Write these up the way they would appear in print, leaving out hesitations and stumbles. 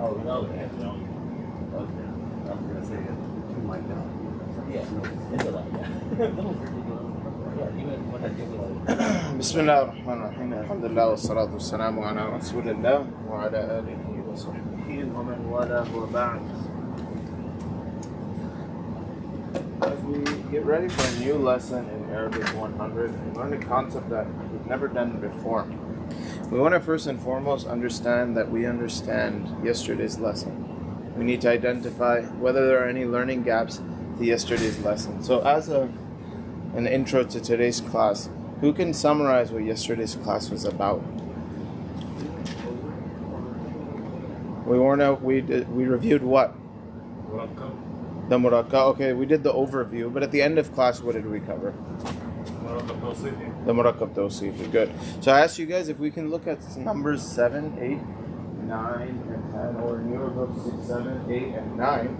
Oh, no. Okay. Okay. I was gonna say it. You might know. Yeah, no, it's a lot. Yeah. بسم الله الرحمن الرحيم الحمد لله والصلاة والسلام على رسول الله وعلى آله وصحبه ومن والاه وبعد. As we get ready for a new lesson in Arabic 100 and learn a concept that we've never done before, we want to first and foremost understand that we understand yesterday's lesson. We need to identify whether there are any learning gaps to yesterday's lesson. So as an intro to today's class, who can summarize what yesterday's class was about? We reviewed what? The Murakkab. Okay, we did the overview, but at the end of class, what did we cover? The Murakkab Tawsifi. Good. So I asked you guys if we can look at numbers 7, 8, 9, and 10, or newer books 6, 7, 8, and 9,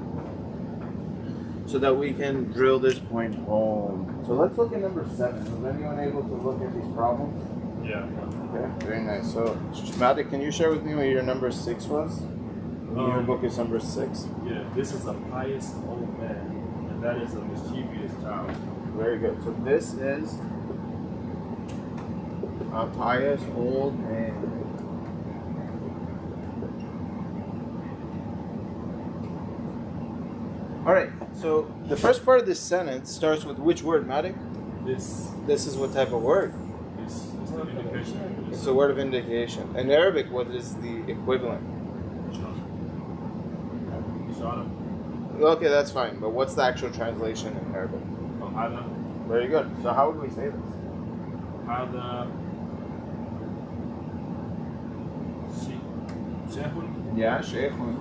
so that we can drill this point home. So let's look at number 7. Was anyone able to look at these problems? Yeah. Okay, very nice. So, Matic, can you share with me what your number 6 was? Your book is number 6. Yeah, this is a pious old man, and that is a mischievous child. Very good. So this is a pious old man. Alright, so the first part of this sentence starts with which word, Matic? This is what type of word? This is the indication. It's a word of indication. In Arabic, what is the equivalent? Okay, that's fine. But what's the actual translation in Arabic? Very good. So how would we say this? Yeah, Sheikhun.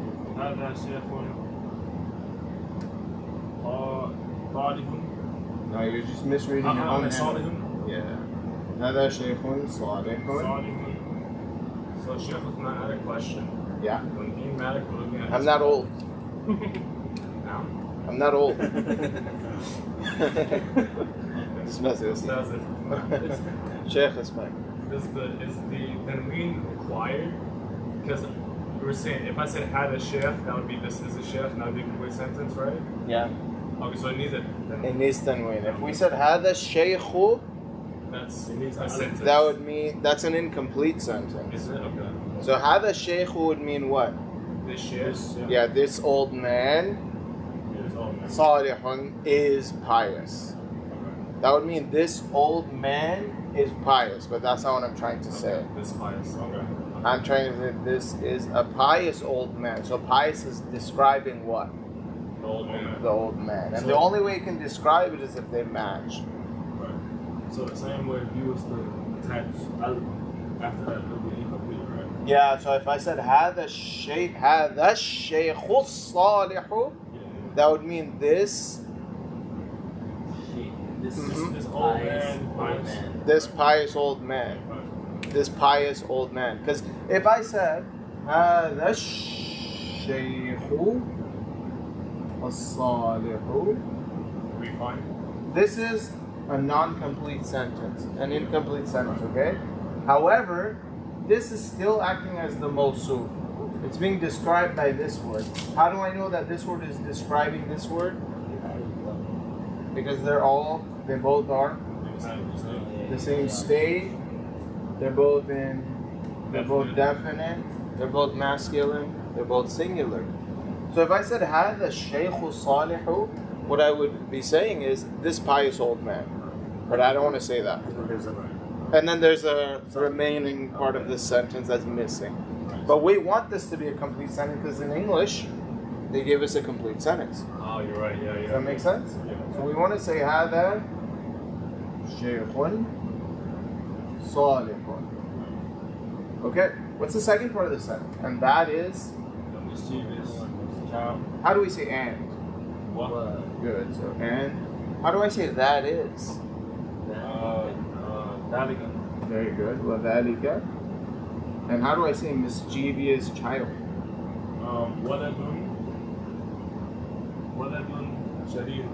No, you're just misreading your own hand. Yeah. هذا شيخ صالح. So Sheikh was not had a question. Yeah. When he Malik was looking at I'm not old. Now? I'm not old. Just messing with you. Sheikh is fine. Is the tanween required? Because we were saying if I said had a sheikh, that would be this is a sheikh, that would be a complete sentence, right? Yeah. Okay, so it needs a tanween. It needs tanween. If we said هذا الشيخ, It needs a sentence. that would mean that's an incomplete sentence. Is it? Okay. So هذا الشيخ would mean what? This sheikh? Yeah, this old man, Salihun, is pious. That would mean this old man is pious, but that's not what I'm trying to say. This pious, okay. I'm trying to say this is a pious old man. So pious is describing what? The old man. The old man. And So, the only way you can describe it is if they match. Right. So the same way if you was to attach after that, it would be incomplete, right? Yeah, so if I said هذا الشيخ الصالح, that would mean this This old man, pious. this pious old man. This pious old man. Because if I said هذا الشيخ الصالح, We fine. this is a non-complete sentence, an incomplete sentence, okay? However, this is still acting as the mawsuf. It's being described by this word. How do I know that this word is describing this word? Because they both are the same state. They're both definite. They're both masculine. They're both singular. So if I said هذا الشيخ الصالح, what I would be saying is this pious old man. But I don't want to say that. And then there's a remaining part of this sentence that's missing. But we want this to be a complete sentence because in English, they give us a complete sentence. Oh, you're right. Yeah. Does that make sense? Yeah. So we want to say هذا شيخ صالح. Okay, what's the second part of the sentence? And that is? The mischievous child. How do we say and? What? Good, so and. How do I say that is? Daliga. Very good. وذلك. And how do I say mischievous child? Waladun sharir.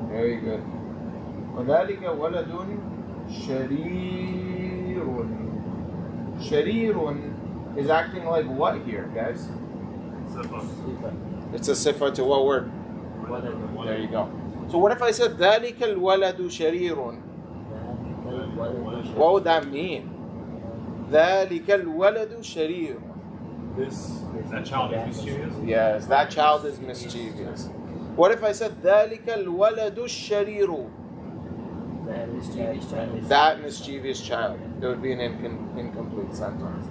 Very good. وذلك ولد شرير. Sharirun is acting like what here, guys? It's a sifa to what word? There you go. So what if I said ذلك الولد شرير? What would that mean? ذلك الولد شرير. That child is mischievous? Yes, that child is mischievous. What if I said ذلك الولد الشرير? That mischievous child. It would be an incomplete sentence.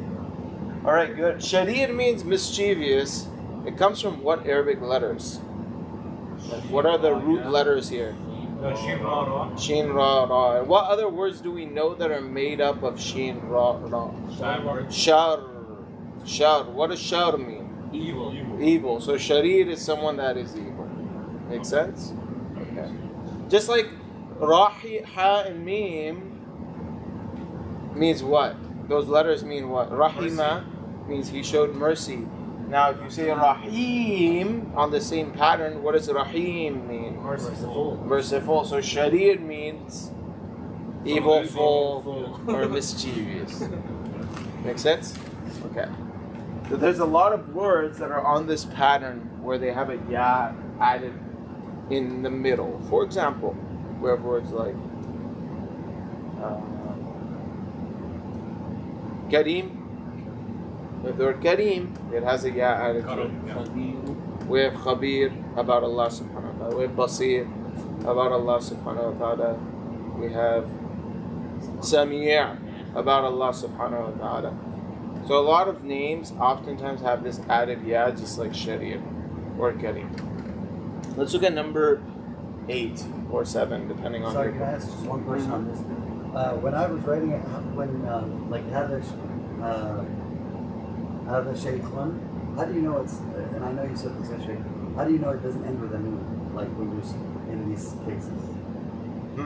Alright, good. Sharir means mischievous. It comes from what Arabic letters? What are the root letters here? Shin, Ra, Ra. And what other words do we know that are made up of Shin, Ra, Ra? Shar. Shar. What does Shar mean? Evil. So Sharir is someone that is evil. Make sense? Okay. Just like Rahi, Ha, and Mim means what? Those letters mean what? Rahima means he showed mercy. Now, if you say Rahim on the same pattern, what does Rahim mean? Merciful. So Sharir means evilful or mischievous. Make sense? Okay. So there's a lot of words that are on this pattern where they have a ya added in the middle. For example, we have words like Kareem. If the word Kareem, it has a ya added to it. We have Khabir about Allah subhanahu wa ta'ala. We have Basir about Allah subhanahu wa ta'ala. We have Sami' about Allah subhanahu wa ta'ala. So a lot of names oftentimes have this added ya, just like Sharir or Kareem. Let's look at number 8 or 7, depending on. Sorry, can I ask just one question on this? When I was writing it, like Hada Shaykhun, how do you know it's? And I know you said this yesterday. How do you know it doesn't end with a noon, like when you're in these cases,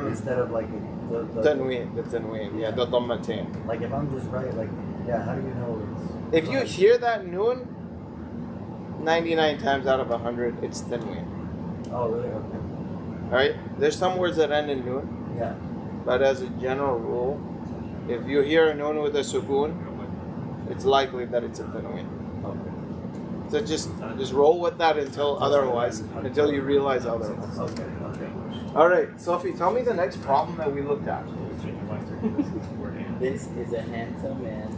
instead of like the Tanween, the Tanween, yeah, the Dhammatain. Like if I'm just right, like yeah, how do you know it's? If you hear that noon, 99 times out of 100, it's Tanween. Oh, really? Okay. Alright? There's some words that end in noon. Yeah. But as a general rule, if you hear a noon with a sukoon, it's likely that it's a tanween. Okay. So just roll with that until you realize otherwise. Okay. Alright, Sophie, tell me the next problem that we looked at. This is a handsome man,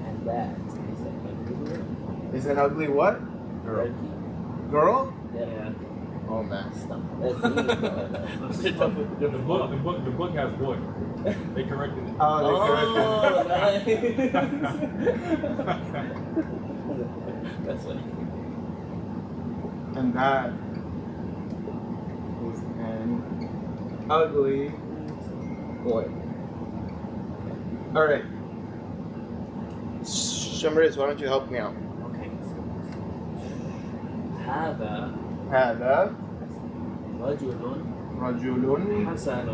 and that Is an ugly what? girl. Girl? Yeah. Oh man. Stop. The book has boy. They corrected it. Oh, they corrected it. That's funny. And that is an ugly boy. Alright. Shamriz, why don't you help me out? Okay. هذا رجل حسن.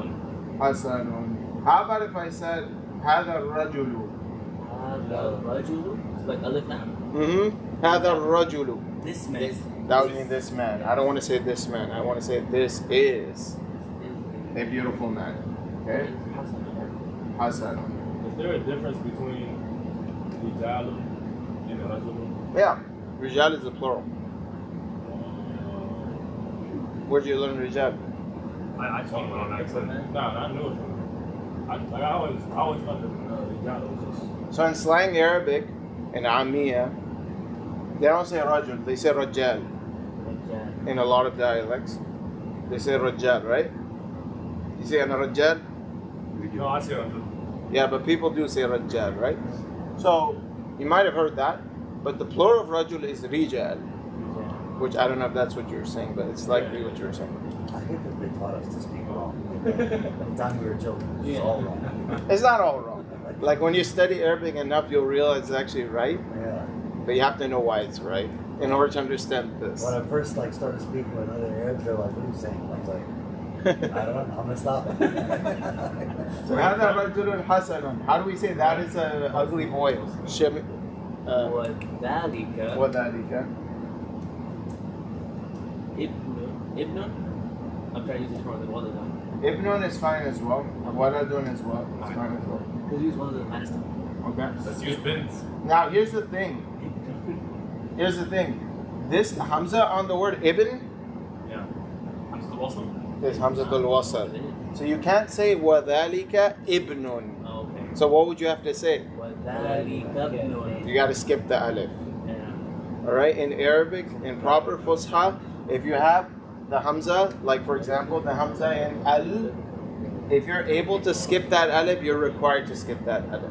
How about if I said هذا الرجل? It's like alif lam. هذا الرجل. This man. That would mean this man. I don't want to say this man. I want to say this is a beautiful man. Okay? Hasan. Is there a difference between Rijal and Rajul? Yeah. Rijal is the plural. Where'd you learn Rijal? I told him on accident. No, I knew it from I always thought that Rijal was just. So in slang Arabic, in Amiya, they don't say Rajul, they say Rajal. In a lot of dialects, they say Rajal, right? You say an Rajal? No, I say Rajul. Yeah, but people do say Rajal, right? So you might have heard that, but the plural of Rajul is Rijal, which I don't know if that's what you're saying, but it's likely what you're saying. I hate that they taught us to speak wrong. By the time we were children, it's all wrong. It's not all wrong. Like when you study Arabic enough, you'll realize it's actually right, Yeah. but you have to know why it's right in order to understand this. When I first started speaking with other Arabs, they're like, "What are you saying?" I was like, "I don't know. I'm gonna stop." So هذا رجل حسن. How do we say that is an ugly boy? وذلك وذلك Ibn. I'm trying to use it for the water now. Ibnun is fine as well. Waladun as well. It's fine as well. Because use one of the last. Okay. Let's use bins. Now here's the thing. here's the thing. This Hamza on the word ibn Yeah. Hamza al-Wasl? is Hamzatul Wasl. So you can't say وَذَلِكَ ibnun. Oh, okay. So what would you have to say? وَذَلِكَ ابْنٌ. You got to skip the alif. Yeah. Alright, in Arabic, in proper Fusha, if you have the Hamza, like for example, the Hamza in al, if you're able to skip that alif, you're required to skip that alif.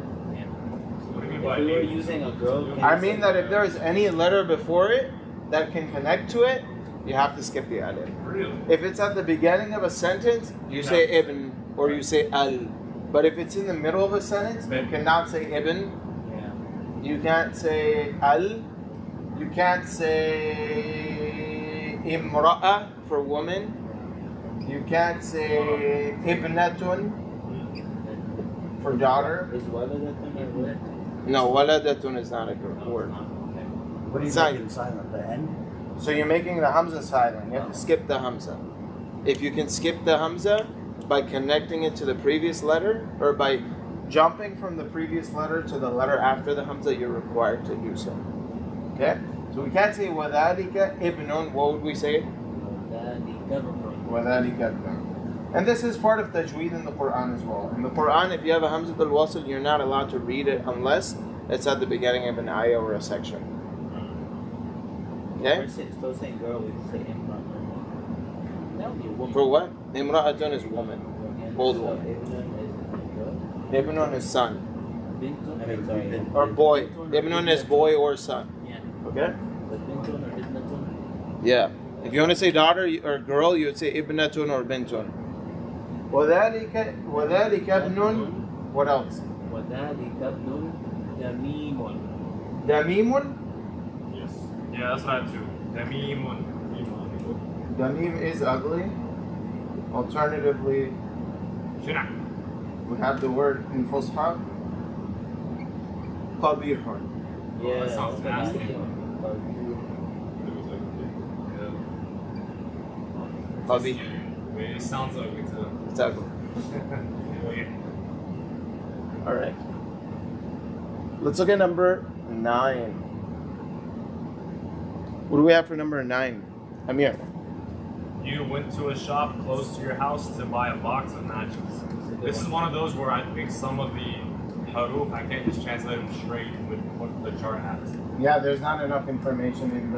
What do you mean by If we were ibn? using a girl, can I you mean say- that if there is any letter before it that can connect to it, you have to skip the alif. Really? If it's at the beginning of a sentence, you say ibn or you say al. But if it's in the middle of a sentence, you cannot say ibn. Yeah. You can't say al. You can't say imra'a for woman. You can't say ibnatun for daughter. Is waladatun a word? No, waladatun is not a good word. What are you Silent. making silent? The end? So you're making the Hamza silent. You have to skip the Hamza. If you can skip the Hamza by connecting it to the previous letter or by jumping from the previous letter to the letter after the Hamza, you're required to do so. Okay? So we can't say وَذَلِكَ ibnun. What would we say? وَذَلِكَ ابْنٌ. وَذَلِكَ ibnun. And this is part of tajweed in the Quran as well. In the Quran, if you have a Hamza al-Wasl, you're not allowed to read it unless it's at the beginning of an ayah or a section. Okay? We're still saying girl, we can say imran. That would be a woman. For what? Imra'atun is woman. Old So woman. ibnun is girl. Ibnun is son. Bintun? Sorry. Or boy. Bintun or Ibnun is ibnatun? boy or son. Yeah. Okay? But bintun or ibnatun? Yeah. If you want to say daughter or girl, you would say ibnatun or bintun. وَذَلِكَ ibnun. What else? وَذَلِكَ ابْنٌ دَمِيمٌ. Damimun. Yes. Yeah, that's what I have too. Damimun. Damim is ugly. Alternatively, Shina. we have the word in Fusha. Qabihun. Yeah. that sounds nasty. Qabih. It sounds ugly too. It's ugly. Alright. Let's look at number 9. What do we have for number 9? Amir. You went to a shop close to your house to buy a box of matches. This is one of those where I think some of the haruf, I can't just translate them straight with what the chart has. Yeah, there's not enough information in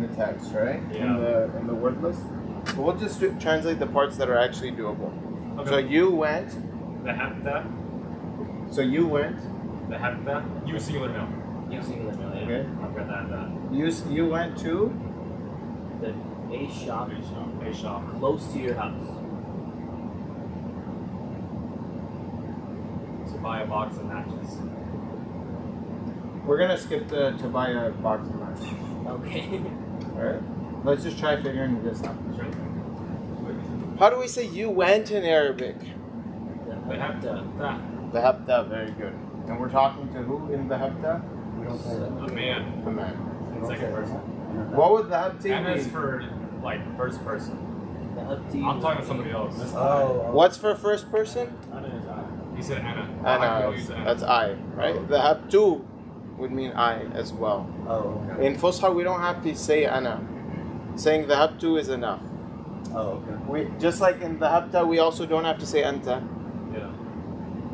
the text, right? Yeah. In the word list. So we'll just translate the parts that are actually doable. Okay. So you went. The hepta, So you went. the hepta, you singular now. You singular now, yeah. Okay. I've got that. You went to. A shop A shop. close to your house. To buy a box of matches. We're gonna skip the to buy a box of matches. Okay. Alright. Let's just try figuring this out. Sure. How do we say you went in Arabic? The hepta, that. The hepta, very good. And we're talking to who in the hepta? We don't say that. A man. A man. We don't Second say person. that. What would the hepta And it's mean? for like first person. I'm I'm talking to somebody else. Oh. What's for first person? He said Anna. Ana. You said That's I, right? The heptu would mean I as well. Oh, okay. In Fusha, we don't have to say ana. Saying the heptu is enough. Oh, okay. We just like in the hepta, we also don't have to say anta. Yeah.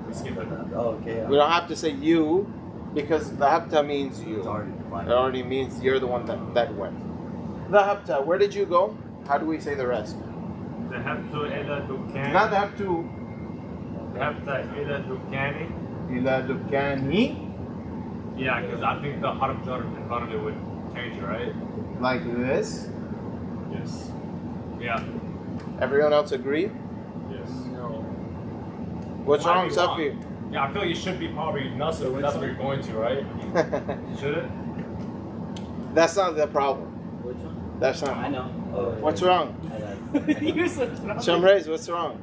We skip it. Oh, okay. We don't have to say you because the hepta means It's you. already defined. It already means you're the one that went. The hepta, where did you go? How do we say the rest? The hepta ila dukkani. Not the heptu. Hepta ila dukkani. Ila dukkani. Yeah, because I think the harf jar in front of it would change it, right? Like this. Yes. Yeah. Everyone else agree? Yes. No. What's Might wrong, be Safi? Yeah, I feel like you should be probably nasr, but that's where you're going to, right? Should it? That's not the problem. Which one? That's I not. know. What's wrong? You're so Shamrez, what's wrong?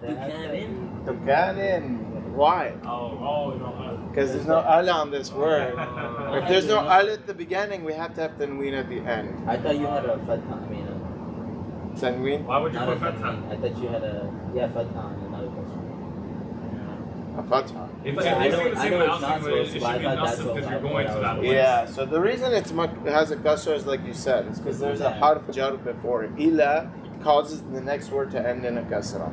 Dukanin. Why? Oh, no. Because there's no al on this word. If there's no al at the beginning, we have to have tanween at the end. I thought you had a fatha. I mean, Tanween? Why would you not a put fatha? tanween. I thought you had a fatha and another question. A fatha. If Yeah, I you're know- saying the I same know way it's not it should be supposed to, but I thought that's nasib because what you're going to that place. Yeah, so the reason it has a kasra is like you said, it's because there's a harf jar before it. Ila causes the next word to end in a kasra.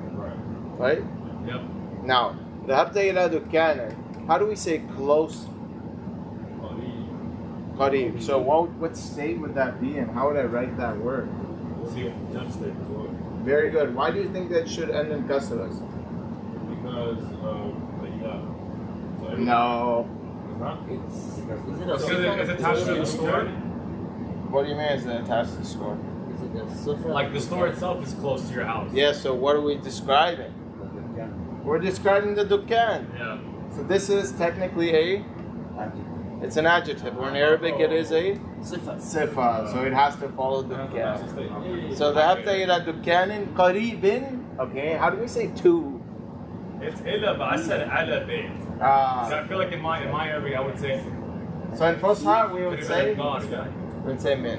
Right? Yep. Now, ذهبت إلى دكان. How do we say close? Qarib. So what state would that be and how would I write that word? See, Jeff state as well. Very good. Why do you think that should end in kasras? Because No. It's attached to the store. What do you mean is it attached to the store? Is it the sufra? Like the store itself is close to your house. Yeah, so what are we describing? We're describing the dukkan. Yeah. So this is technically it's an adjective. Or in Arabic it is a Sifa. sifa. So it has to follow dukkan. So ذهبت إلى دكان قريب. Okay, how do we say to? It's illa, but I said ala bayt. So I feel like in my area I would say. So in Fusha we would say min.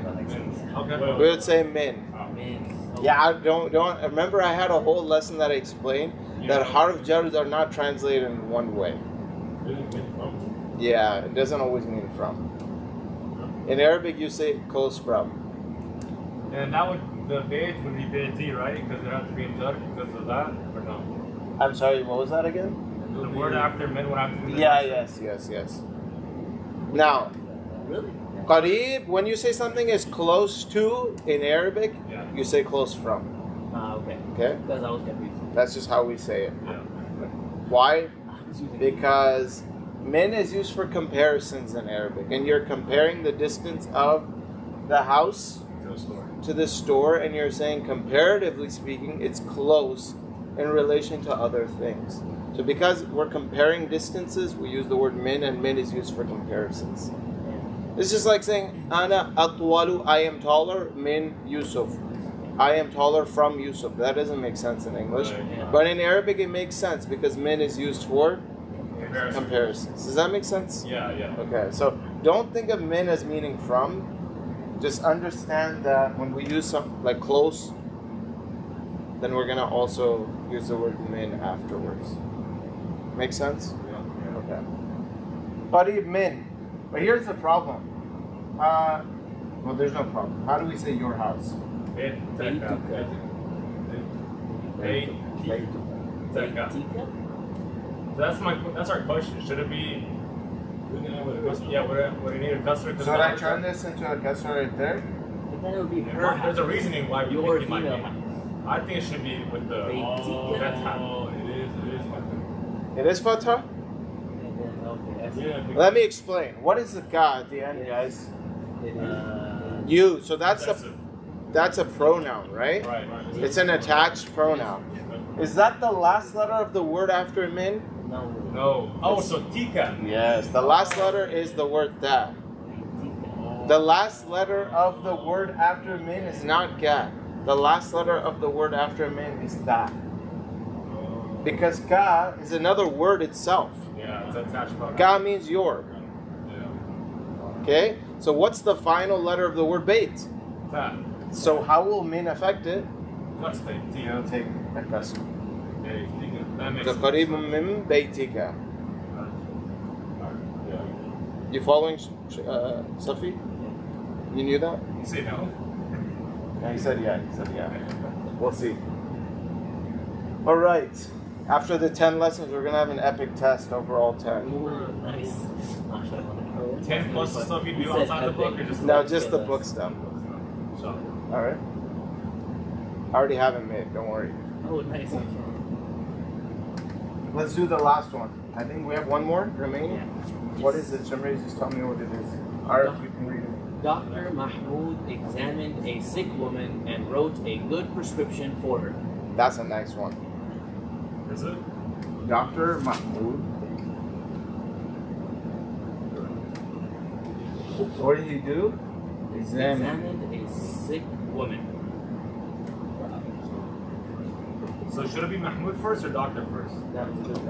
Okay. We would say min. Man. Yeah, I don't remember I had a whole lesson that I explained that harf jars are not translated in one way. Yeah, it doesn't always mean from. In Arabic you say close from. And that would the bayt would be bayti, right? Because it has to be in jar because of that, or no? I'm sorry, what was that again? The word after min would have to be. Yeah, yes. Now, Really? qarib, when you say something is close to in Arabic, Yeah. you say close from. Okay. Okay? Because I was confused. That's just how we say it. Yeah. Why? I was using Because min is used for comparisons in Arabic, and you're comparing the distance of the house To the store. to the store, and you're saying, comparatively speaking, it's close in relation to other things. So because we're comparing distances, we use the word min, and min is used for comparisons. It's just like saying, Ana atwalu, I am taller, min Yusuf. I am taller from Yusuf. That doesn't make sense in English. Right. But in Arabic it makes sense because min is used for Comparison. comparisons. Does that make sense? Yeah. Okay, so don't think of min as meaning from. Just understand that when we use something like close, then we're going to also use the word min afterwards. Make sense? Okay. Qarib min. But here's the problem. Well, there's no problem. How do we say your house? That's our question. Should it be? Yeah, would it need a customer? So would I turn this into a kasra right there? But then it would be her There's a house. reasoning why we Your think it might female be. house. I think it should be with the that time. It is fatha? And then, okay, I see. Let me explain. What is the ka at the end, guys? You. So that's a pronoun, right? Right. It's an attached pronoun. Is that the last letter of the word after min? No. Oh, so tika. Yes. The last letter is the word ta. The last letter of the word after min is not ga. The last letter of the word after min is ta. Because ka is another word itself. Yeah, it's attached. Ka means your. Yeah. Okay? So what's the final letter of the word bait? Ta. So how will min affect it? Let's take It'll tika. take a kasra. Okay, tika. That makes sense. قريب من بيتك. Yeah. You following Safi? You knew that? You say no. Yeah, he said yeah. We'll see. All right. After the 10 lessons, we're gonna have an epic test over all 10. Nice. 10 plus the stuff you do outside the book, or just No, just the book stuff. So, All right. I already have it made. Don't worry. Oh, nice. Let's do the last one. I think we have one more remaining. Yeah. What is it? Somebody just tell me what it is. All right, you can read it. Dr. Mahmoud examined a sick woman and wrote a good prescription for her. That's a nice one. is it? Dr. Mahmoud. What did he do? Examined a sick woman. So should it be Mahmoud first or doctor first? That was a good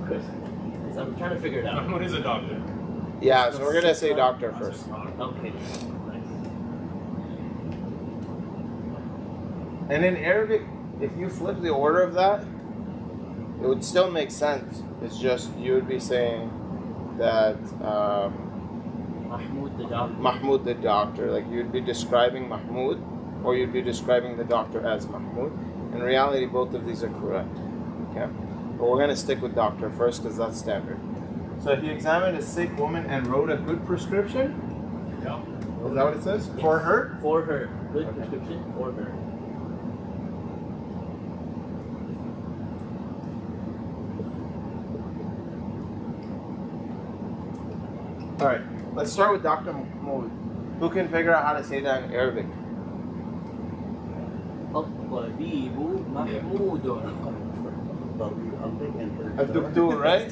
question. Because I'm trying to figure it out. Mahmoud is a doctor. Yeah, so we're gonna say doctor first. Okay. Nice. And in Arabic, if you flip the order of that, it would still make sense. It's just you would be saying that Mahmoud the doctor. Mahmoud the doctor, like you'd be describing Mahmoud, or you'd be describing the doctor as Mahmoud. In reality, both of these are correct. Okay, but we're gonna stick with doctor first because that's standard. So he examined a sick woman and wrote a good prescription. Yeah. Is that what it says? For her? For her. Good Okay. prescription for her. All right. Let's start with Dr. Mahmoud. Who can figure out how to say that in Arabic? الطبيب محمود. I'm thinking. Al-Duktur, right?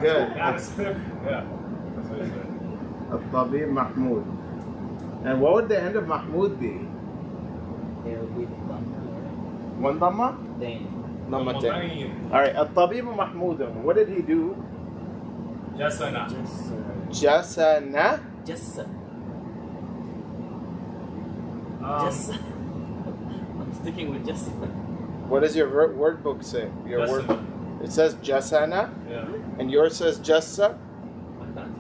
Good. Yeah. That's what he said. Al-Tabib Mahmoud. And what would the end of Mahmoud be? It would be the One dhamma? Dane. Dhamma ten. All right. Al-Tabib Mahmoudun. What did he do? Jasana. Jasana. Jassa. Um, Jassa. I'm sticking with Jassa. What does your word book say? Your word. Jasana. It says Jasana, Yeah. and yours says Jassa.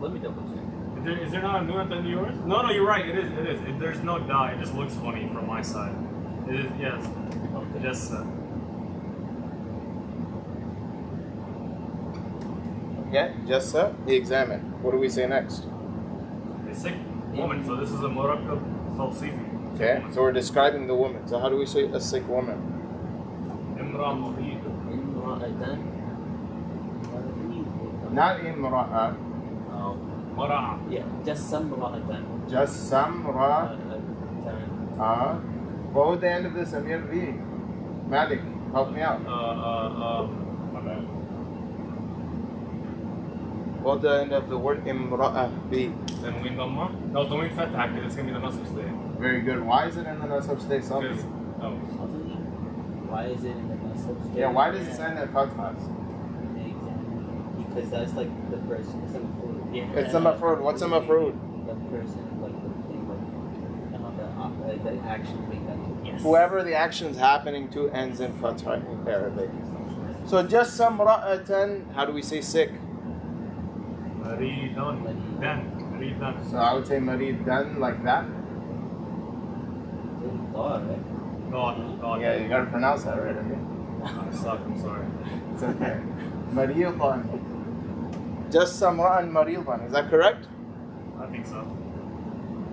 Let me double check. Is there not a nun at the end of yours? No, you're right. It is. There's no da. It just looks funny from my side. It is, yes. Just. Okay, Jassa. He examined. What do we say next? A sick woman. So this is a murakkab tawsifi. Okay, so we're describing the woman. So how do we say a sick woman? Imra murid. امرأة. Not imra'a. Oh. Mara'a. Yeah, just امرأة. Just samra. What would the end of this Amir be? Malik, help me out. My bad. What would the end of the word imra'a be? Tanween Dhamma? No, Tanween Fatha, because it's going to be the Nasr state. Very good. Why is it in the nasab state? Because, oh, Why is it in the nasab state? Yeah, why does it end at fathas? Because that's like the person. It's like food. Yeah. It's a mafrood. What's a mafrood? The person, like the thing, like the action being done. Yes. Whoever the action's happening to ends in fatha in Arabic. So just samra'atan, how do we say sick? Maridan. Maridan. So I would say maridan like that. God, right? God. Yeah, you gotta pronounce that right. Okay? I suck, I'm sorry. It's okay. Maridan. Just samra'an maridan. Is that correct? I think so.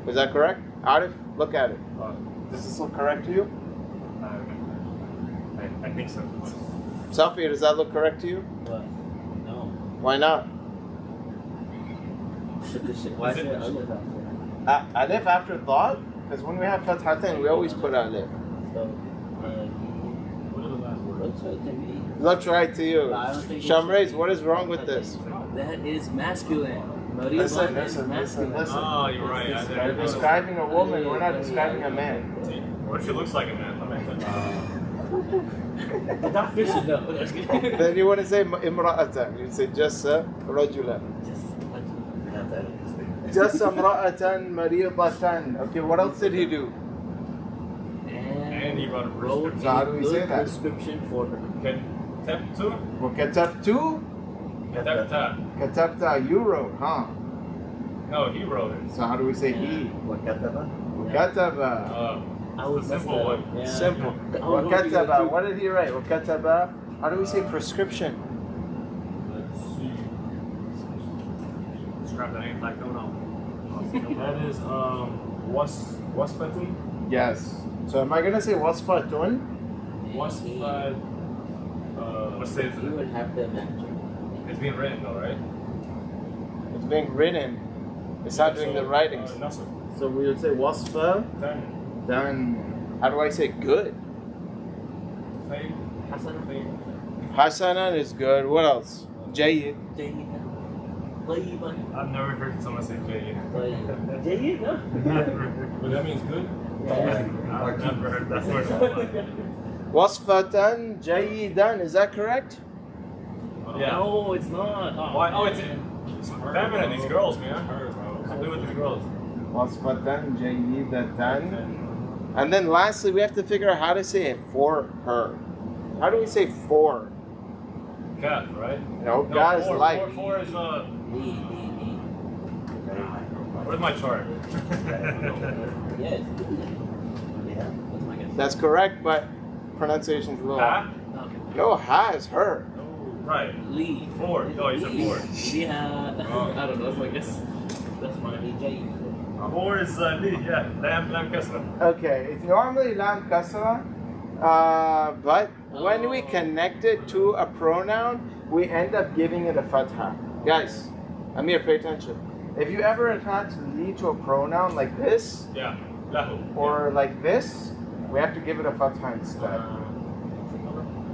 Is that correct? Arif, look at it. Uh, Does this look correct to you? I think so. Safi, does that look correct to you? What? No. Why not? Why Is it- should other Alif after thought? Because when we have fathatain, we always put alif. So, What are the last words? looks right to me. Looks right to you. I don't think Shamrez, what is wrong with this? That is masculine. Listen, Maridan is listen. masculine. Oh, you're right. We're describing a woman, we're not describing a man. What if she looks like a man? The doctor should know. That's good. Then you want to say imra'atan. You say just rajula. Just imra'atan maridatan. Okay, what else did he do? And he wrote a wrote prescription. So how do we good say that? prescription for her. Katabtu? وكتبت Katabta. كتبت you wrote, huh? No, he wrote it. So how do we say he? Wakataba? وكتب. I would It's a simple one. Yeah. Simple. I was hoping وكتب. that too. What did he write? وكتب. How do we say prescription? Let's see. Scrap that ain't like no. That is wasfatun. Yes. So am I gonna say wasfatun? Wasfat. What says You it? would have to match it. It's being written though, right? It's being written. It's not doing the writings. Nasr. So we would say wasfa. Then. Then how do I say good? Fade. Hasana. Hasanan is good. What else? Jayyid. جيدا. طيبا. I've never heard someone say J. جيد. huh? But that means good? Yeah. I've never heard that word. Wasfatan jayyidan. Is that correct? Yeah. No, it's not. Why? Oh, it's feminine. These girls, man. Something with these girls. Wasfatan jayyidatan. And then lastly, we have to figure out how to say it for her. How do we say for? Cat, right? No, God is like. For is Where's my chart? Yes. Yeah. That's my guess. That's correct, but pronunciation's a little. Ha? No, ha is her. Right. Lee. For. Oh, you said for. Liha. I don't know. That's my guess. That's my DJ. For is Lee, yeah. Lam kasra. Okay, it's normally lam kasra, but when we connect it to a pronoun, we end up giving it a fatha. Guys, Amir, pay attention. If you ever attach li to a pronoun like this, Yeah. Lahu. or like this, we have to give it a fatha instead.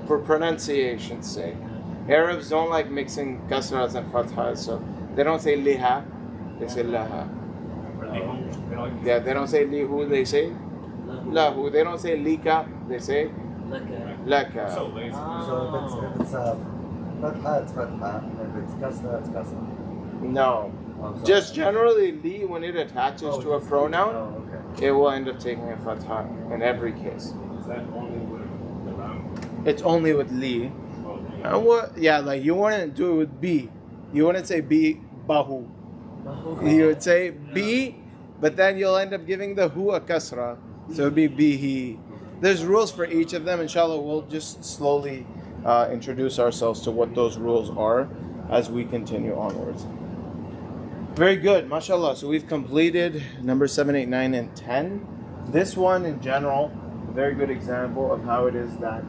For pronunciation's sake. Arabs don't like mixing kasras and fathas, so they don't say liha, they say laha. Or lihu. They don't like Yeah, they don't say lihu, they say lahu. They don't say lika, they say laka. So lazy. So if it's fatha, it's fatha. And if it's kasra, it's kasra. No. Oh, sorry. Just generally, li, when it attaches to a pronoun, Oh, okay. it will end up taking a fatha in every case. Is that only with the ram? It's only with li. Oh, And what? Yeah, like you wouldn't do it with b. You wouldn't say b bahu. You would say b, but then you'll end up giving the hu a kasra, so it'd be bihi. There's rules for each of them. Inshallah, we'll just slowly introduce ourselves to what those rules are as we continue onwards. Very good, mashallah. So we've completed number 7, 8, 9, and 10. This one in general, a very good example of how it is that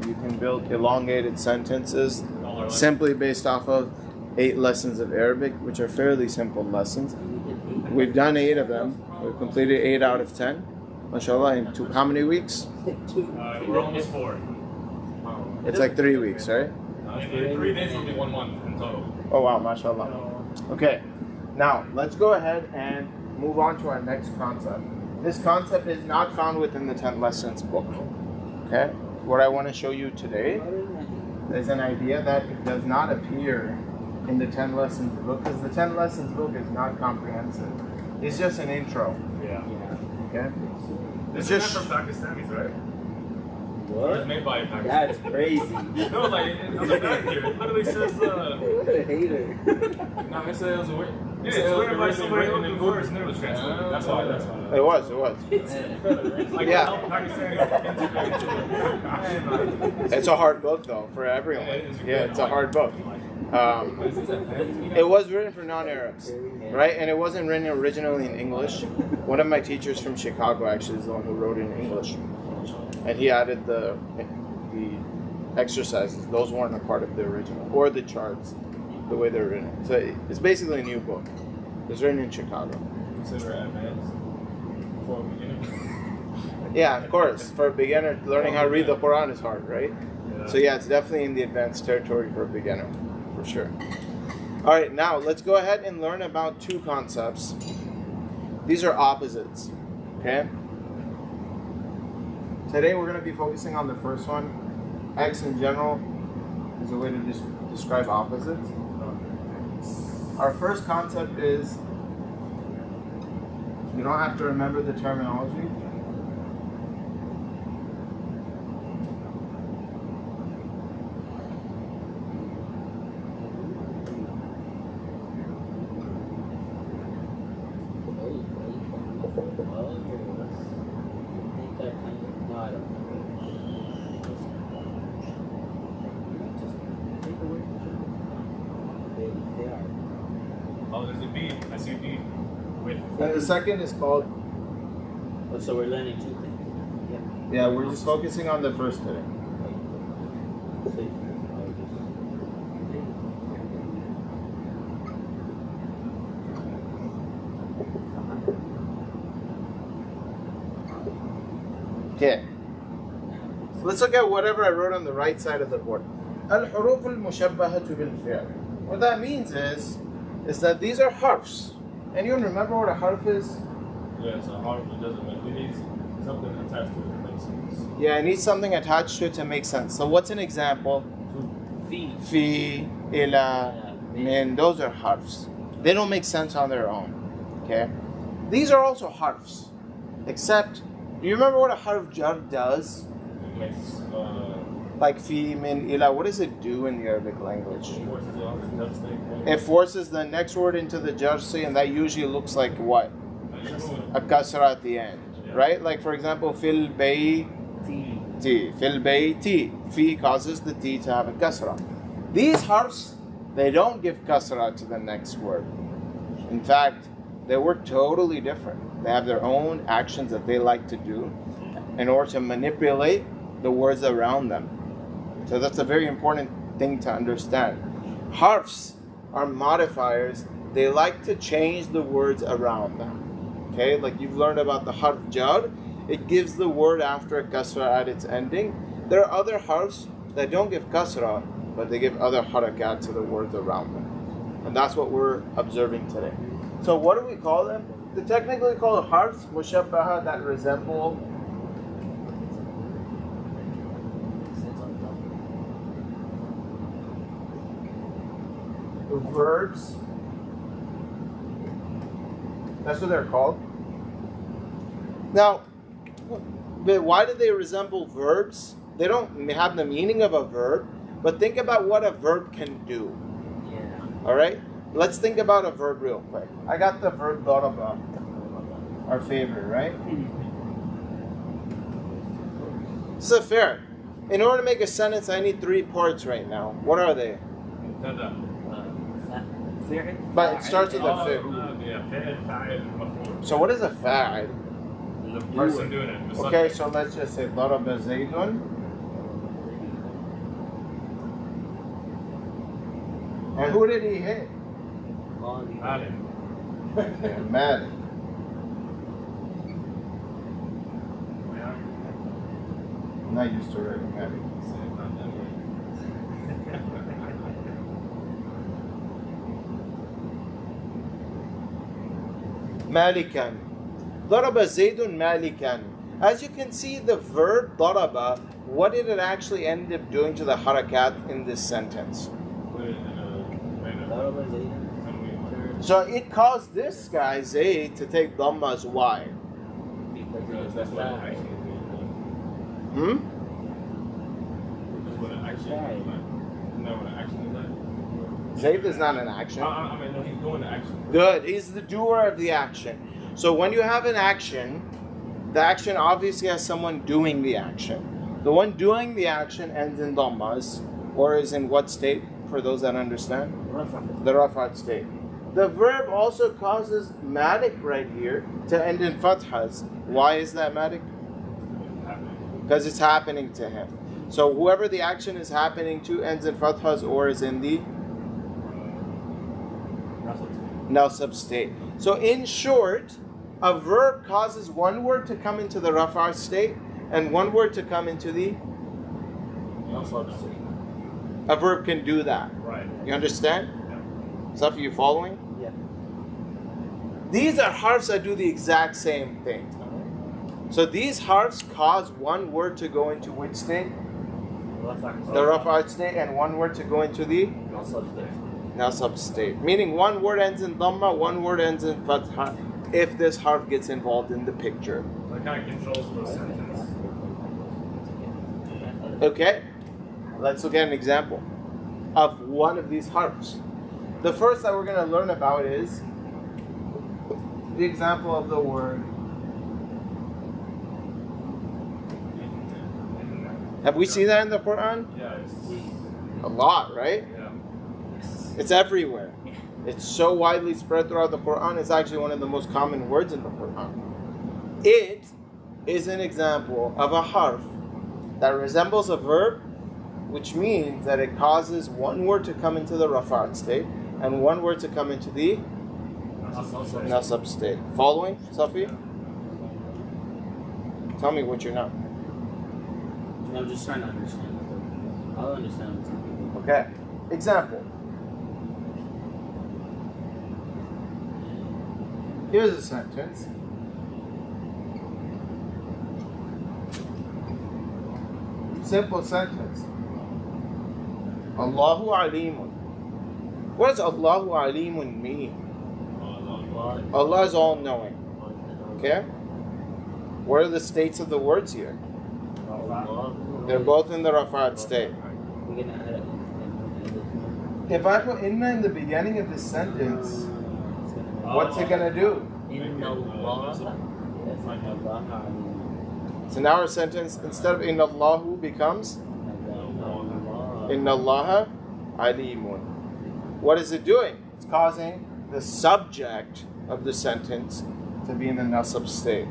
you can build elongated sentences simply based off of 8 lessons of Arabic, which are fairly simple lessons. We've done 8 of them. We've completed 8 out of 10. Mashallah, in how many weeks? We're almost 4. It's like 3 weeks, right? In 3 days will be 1 month in total. Oh wow, mashallah. Okay, now let's go ahead and move on to our next concept. This concept is not found within the 10 lessons book. Okay, what I want to show you today is an idea that it does not appear in the 10 lessons book, because the 10 lessons book is not comprehensive. It's just an intro. Yeah. Okay. This It's is just- meant for Pakistanis, right? It was What? made by a Pakistani. That's crazy. No, like on the back here, it literally says. What a hater. No, it says Yeah, it's written by somebody who first, and then it was translated. That's why. That's why. It was. Like Yeah. help Pakistanis integrate. It's a hard book though for everyone. Yeah, it is. Yeah, it's a hard book. It was written for non-Arabs, right? And it wasn't written originally in English. One of my teachers from Chicago actually is the one who wrote it in English, and he added the exercises. Those weren't a part of the original or the charts, the way they're written. So it's basically a new book. It's written in Chicago. consider advanced for a beginner. Yeah, of course. For a beginner, learning how to read the Quran is hard, right? So yeah, it's definitely in the advanced territory for a beginner, for sure. All right, now let's go ahead and learn about 2 concepts. These are opposites, okay? Today we're going to be focusing on the first one. X in general is a way to describe opposites. Our first concept is, you don't have to remember the terminology. Oh, there's a B. I see a B. Wait. And the second is called, Oh, so we're learning 2 things. yeah, we're just focusing on the first today. Okay. Let's look at whatever I wrote on the right side of the board. Al-huruf al-mushabbahatu bil-fi'l. What that means is that these are harfs. Anyone remember what a harf is? Yeah, so hard it doesn't make it needs something attached to it that makes sense. Yeah, it needs something attached to it to make sense. So what's an example? Fee. Fi, ila, min, those are harfs. They don't make sense on their own. Okay? These are also harfs, except Do you remember what a harf jar does? It makes, Like fi, min, ila. What does it do in the Arabic language? forces it on the next thing. It forces the next word into the jarsi, and that usually looks like what? Like, A kasra at the end, right? Like for example, fil bayti. Fil bayti. Fi causes the T to have a kasra. These harfs, they don't give kasra to the next word. In fact, they work totally different. They have their own actions that they like to do in order to manipulate the words around them. So that's a very important thing to understand. Harfs are modifiers. They like to change the words around them. Okay, like you've learned about the harf jar. It gives the word after a kasra at its ending. There are other harfs that don't give kasra, but they give other harakat to the words around them. And that's what we're observing today. So what do we call them? They're technically called harfs mushabbaha, that resemble verbs. That's what they're called. Now, why do they resemble verbs? They don't have the meaning of a verb, but think about what a verb can do. Yeah. All right? Let's think about a verb real quick. I got the verb daraba, our favorite, right? So fair. In order to make a sentence, I need 3 parts right now. What are they? But it starts with a fi'l. So what is a fa'il? The person doing it. The Okay, subject. so let's just say daraba zaydun. And who did he hit? Adam. Malik. I'm not used to writing Malik. Malikan. Daraba Zaydun Malikan. As you can see, the verb daraba, what did it actually end up doing to the harakat in this sentence? So it caused this guy, Zayd, to take dhammas. Why? Because that's what it actually is. Hmm? That's what it actually is. No, what it actually is like. Zayd is not an action. I mean, no, he's doing the action. Good. He's the doer of the action. So when you have an action, the action obviously has someone doing the action. The one doing the action ends in dhammas, or is in what state, for those that understand? The rafat state. The verb also causes malik right here to end in fathas. Why is that malik? Because it's happening to him. So whoever the action is happening to ends in fathas or is in the nasab state. So in short, a verb causes one word to come into the rafa state and one word to come into the nasab state. A verb can do that. Right. You understand? Stuff, are you following? Yeah. These are harfs that do the exact same thing. So these harfs cause one word to go into which state? The rafa'at state, and one word to go into the nasab state. Meaning one word ends in dhamma, one word ends in fatha, if this harf gets involved in the picture. So it kind of controls the sentence. Okay, let's look at an example of one of these harfs. The first that we're going to learn about is the example of the word. Have we seen that in the Quran? Yeah. A lot, right? Yeah. It's everywhere. It's so widely spread throughout the Quran. It's actually one of the most common words in the Quran. It is an example of a harf that resembles a verb, which means that it causes one word to come into the rafa'at state and one word to come into the nasab state. Following, Safi? Tell me what you're not. I'm just trying to understand. I'll understand. Okay. Example. Here's a sentence. Simple sentence. Allahu alimun. What does Allahu alimun mean? Allah is all knowing. Okay? What are the states of the words here? They're both in the rafa'at state. We're gonna add it in If I put inna in the beginning of this sentence, what's it gonna do? Inna Allah. So now our sentence, instead of inna Allahu, becomes inna Allaha alimun. What is it doing? It's causing the subject of the sentence to be in the nasab state.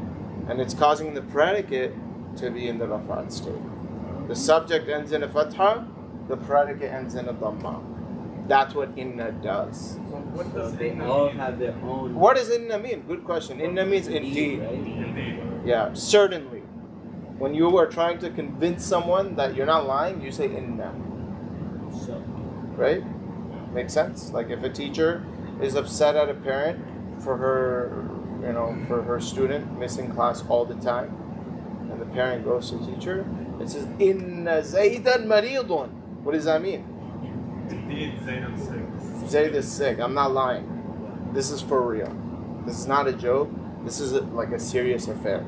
And it's causing the predicate to be in the rafa'at state. The subject ends in a fatha, the predicate ends in a dhamma. That's what inna does. What does They inna all mean? have their own. What does inna mean? Good question. Inna means indeed. Right? Indeed. Yeah, certainly. When you are trying to convince someone that you're not lying, you say inna. So, Right? Makes sense? Like if a teacher is upset at a parent for her, for her student missing class all the time, and the parent goes to the teacher, it says, Inna Zaydan maridun. What does that mean? Indeed, Zayd is sick. Zayd is sick. I'm not lying. This is for real. This is not a joke. This is like a serious affair.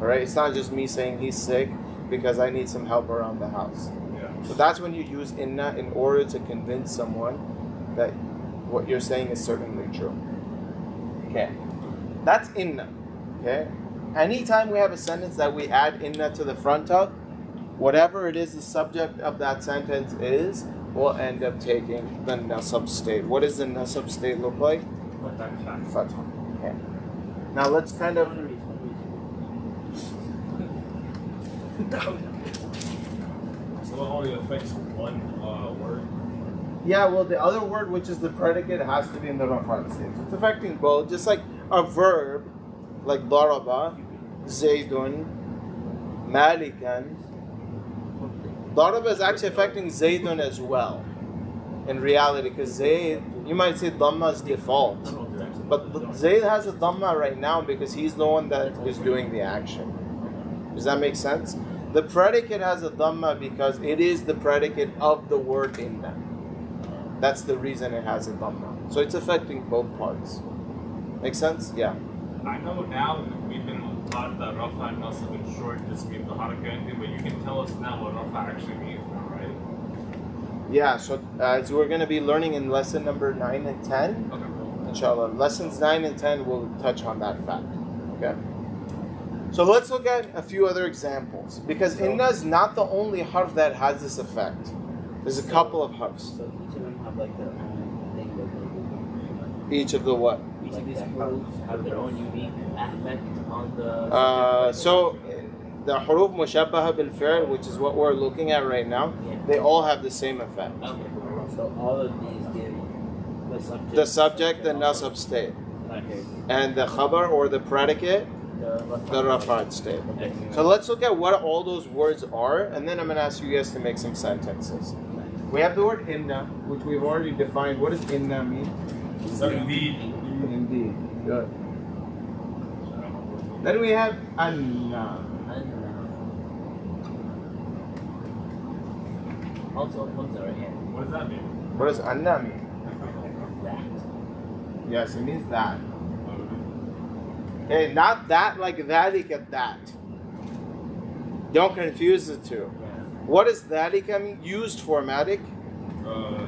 Alright? It's not just me saying he's sick because I need some help around the house. Yeah. So that's when you use inna in order to convince someone that what you're saying is certainly true. Okay. That's inna. Okay? Anytime we have a sentence that we add inna to the front of, whatever it is the subject of that sentence is, we'll end up taking the nasab state. What does the nasab state look like? Fatha. Okay. Now let's kind of... So it only affects one word. Yeah, well, the other word, which is the predicate, has to be in the rafa'at state. So it's affecting both. Just like a verb, like daraba, zaydun, malikan. Daraba is actually affecting zaydun as well, in reality, because zayd, you might say dhamma is default. But zayd has a dhamma right now because he's the one that is doing the action. Does that make sense? The predicate has a dhamma because it is the predicate of the word inna. That's the reason it has a dhamma. So it's affecting both parts. Make sense? Yeah. I know now that we've been taught that rafa and nasab in short just means the haraka ending, but you can tell us now what rafa actually means now, right? Yeah, so as we're going to be learning in lesson number 9 and 10, Okay. inshallah. Lessons 9 and 10 will touch on that fact. Okay? So let's look at a few other examples. Because inna is not the only harf that has this effect. There's a couple of harfs. so each of them have like their own thing that they do. Each of the what? Each of these huruf have their own unique effect on the. So the huruf mushabbaha bil fi'l, which is what we're looking at right now, they all have the same effect. Okay. So all of these give The subject, the nasab state, Okay. and the khabar or the predicate, the rafa'at state. Okay. So let's look at what all those words are, and then I'm going to ask you guys to make some sentences. We have the word inna, which we've already defined. What does inna mean? Indeed. Indeed. Good. Then we have anna. Also, what's that right here? What does that mean? What does anna mean? That. Yes, it means that. Okay, not that like dhalika, that. Don't confuse the two. What is dhalika mean? Used for, Madik?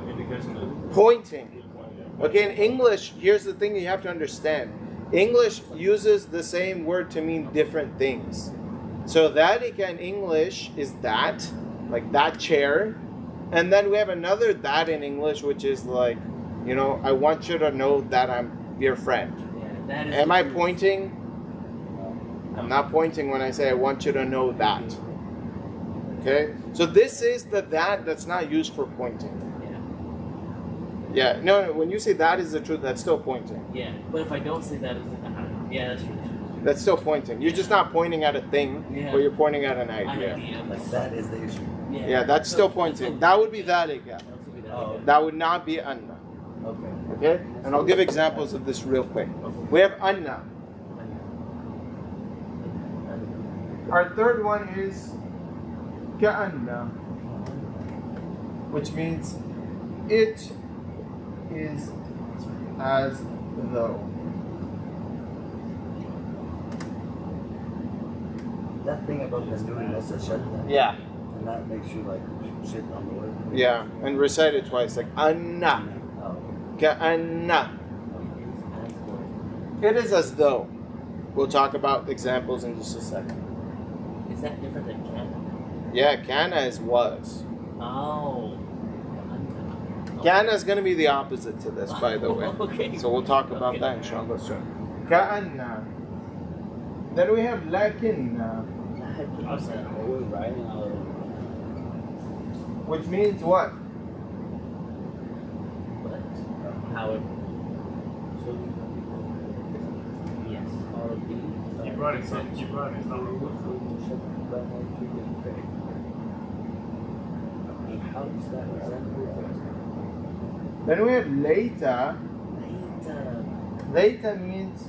Indication of Pointing. Okay, in English, here's the thing you have to understand. English uses the same word to mean different things. So dhalika in English is that, like that chair. And then we have another that in English, which is like, I want you to know that I'm your friend. Yeah, that is Am I pointing? I'm not pointing when I say I want you to know that. Okay? So this is the that that's not used for pointing. Yeah, no, when you say that is the truth, that's still pointing. Yeah, but if I don't say that, it's yeah, that's true. That's still pointing. You're just not pointing at a thing, but you're pointing at an idea. Like that is the issue. Yeah, that's still pointing. That would be dhalika. Oh, That would not be anna. okay. Okay? And I'll give examples of this real quick. We have anna. Our third one is ka'anna, which means it is as though. that thing about the noon, that's a shadda. Yeah. And that makes you like shit on the word. Yeah, and recite it twice, like anna, Oh. ka'anna. It is as though. We'll talk about examples in just a second. Is that different than can? Yeah, kana is was. Oh. Kana is going to be the opposite to this, by the way. Okay. So we'll talk about that inshallah soon. Ka'anna. Then we have lakinna, which means what? However. Yes. Keep running, son. Keep running. It's not Then we have later. Later means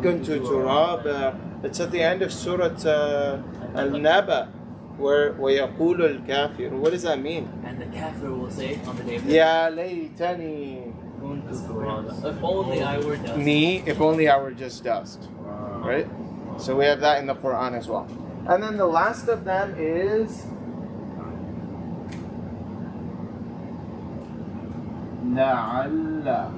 kuntu turaba. It's at the end of Surah Al-Naba, where وَيَقُولُ الْكَافِرُ. What does that mean? And the kafir will say on the day of Ya laytani. If only I were dust. If only I were just dust. Right? So we have that in the Quran as well. And then the last of them is la'alla.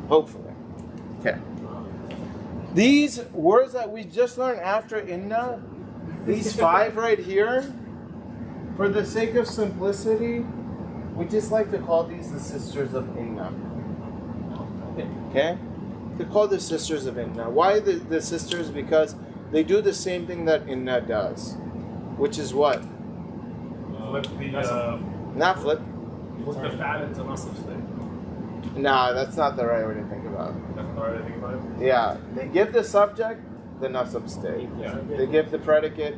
Hopefully. Okay. These words that we just learned after inna, these 5 right here, for the sake of simplicity, we just like to call these the sisters of inna. Okay? To call the sisters of inna. Why the sisters? Because they do the same thing that inna does. Which is what? flip the Not flip. the fat into nasab state. Nah, that's not the right way to think about it. That's the right way to think about it. Yeah, they give the subject the nasab state. Yeah. They give the predicate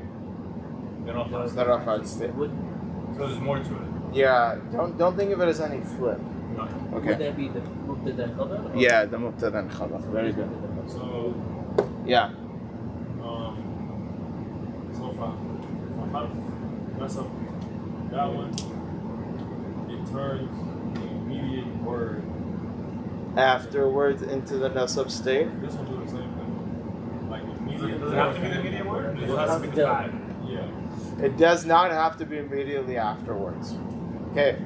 Then off that. the rafa'at state. So there's more to it. Yeah, don't think of it as any flip. No. Would Okay. that be the mubtada and khabar? or- Yeah, the mubtada and khabar. Very good. So, Yeah. so if I mess up that one, it turns the immediate word. Afterwards into the nasab state. This one do the same thing. Like immediate. Does it have to be the medium word? Does it have to be the fat? Yeah. It does not have to be immediately afterwards. Okay.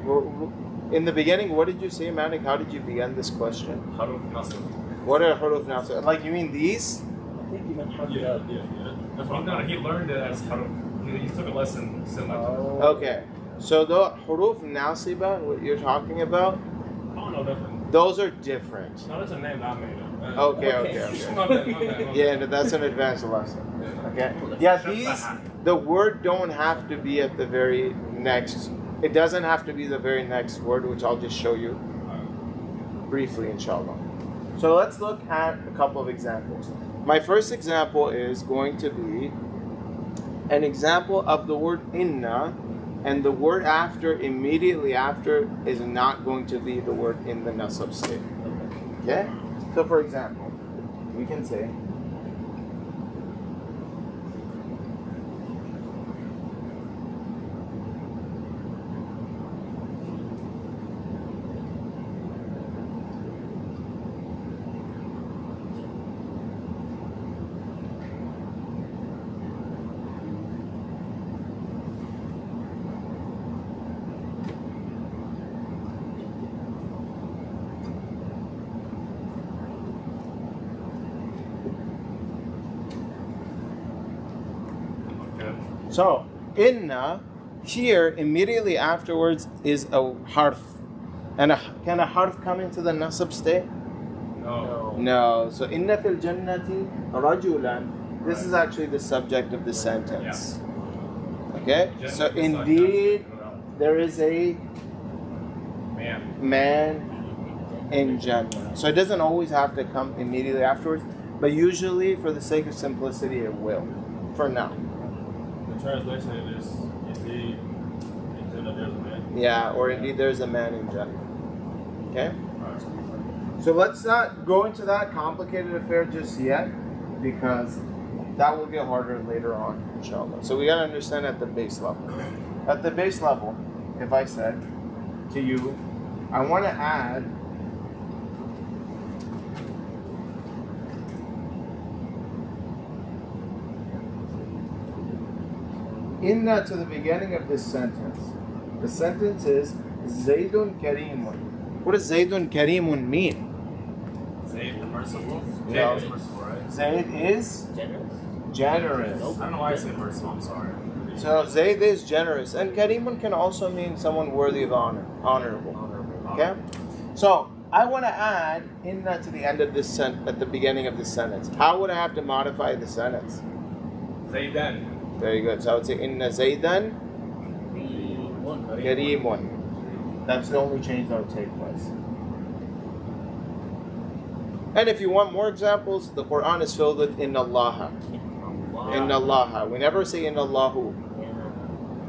In the beginning, what did you say, Manik? How did you begin this question? Haruf nasab. What are huruf nasab? Like, you mean these? I think you meant harf Yeah. dal. That's what No, he learned it as haruf. He took a lesson similar to this. Okay. So the huruf nasiba, what you're talking about, I don't know that. those are different. No, that's a name that I made up. Okay. My bad. Yeah, that's an advanced lesson. Okay. Yeah, these, the word don't have to be at the very next. It doesn't have to be the very next word, which I'll just show you briefly, inshallah. So let's look at a couple of examples. My first example is going to be an example of the word inna, and the word after, immediately after, is not going to be the word in the nasab state. Okay? So for example, we can say so, inna, here, immediately afterwards, is a harf. And can a harf come into the nasab state? No. No. So, inna fil jannati rajulan. This is actually the subject of the sentence. Okay? So, indeed, there is a man in Jannah. So, it doesn't always have to come immediately afterwards, but usually, for the sake of simplicity, it will. For now. The translation is indeed in Jannah there's a man. Yeah, or indeed there's a man in Jannah. Okay? So let's not go into that complicated affair just yet, because that will get harder later on, inshallah. So we gotta understand at the base level. At the base level, if I said to you, I want to add inna to the beginning of this sentence. The sentence is Zaydun Karimun. What does Zaydun Karimun mean? Zayd the merciful? No. Zayd is merciful, right? Zayd is Generous? generous. I don't know why I say merciful, I'm sorry. So Zayd is generous. And Karimun can also mean someone worthy of honor, honorable. Okay? So I want to add inna to the end of this at the beginning of this sentence. How would I have to modify the sentence? Zaydan. Very good. So I would say inna Zaydan Karimun. That's the only change that would take place. And if you want more examples, the Quran is filled with inna Allaha. Inna Allaha. We never say inna Allahu.